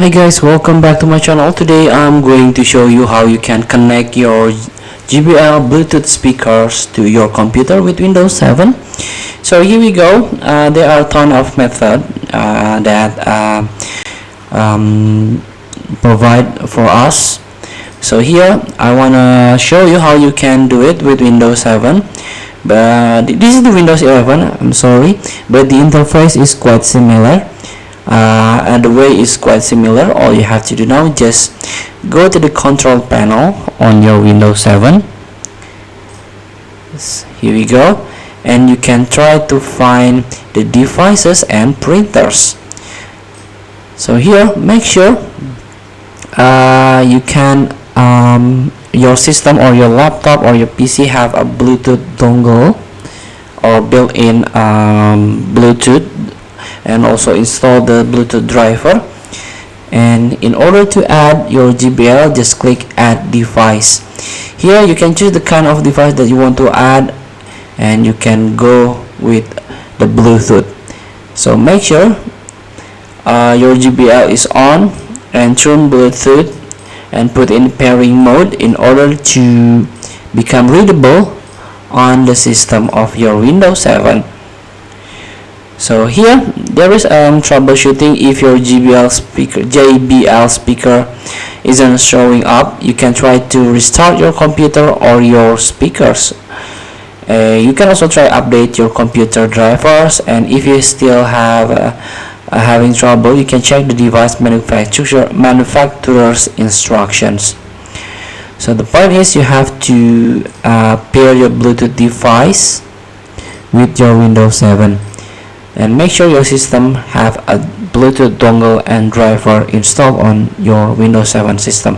Hi guys, welcome back to my channel. Today I'm going to show you how you can connect your JBL Bluetooth speakers to your computer with Windows 7. So here we go. There are a ton of methods that provide for us. So here I want to show you how you can do it with Windows 7. But this is the Windows 11, I'm sorry, but the interface is quite similar. And the way is quite similar. All you have to do now, just go to the control panel on your Windows 7. Here we go, and you can try to find the devices and printers. So here, make sure you can your system or your laptop or your PC have a Bluetooth dongle or built-in Bluetooth, and also install the Bluetooth driver. And in order to add your JBL, just click add device. Here you can choose the kind of device that you want to add, and you can go with the Bluetooth. So make sure your JBL is on, and turn Bluetooth and put in pairing mode in order to become readable on the system of your Windows 7. So here there is troubleshooting. If your JBL speaker isn't showing up, you can try to restart your computer or your speakers. You can also try update your computer drivers, and if you still have having trouble, you can check the device manufacturer's instructions. So the point is, you have to pair your Bluetooth device with your Windows 7. And make sure your system have a Bluetooth dongle and driver installed on your Windows 7 system.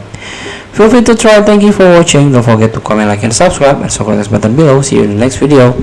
Feel free to try. Thank you for watching. Don't forget to comment, like, and subscribe, and support this button below. See you in the next video.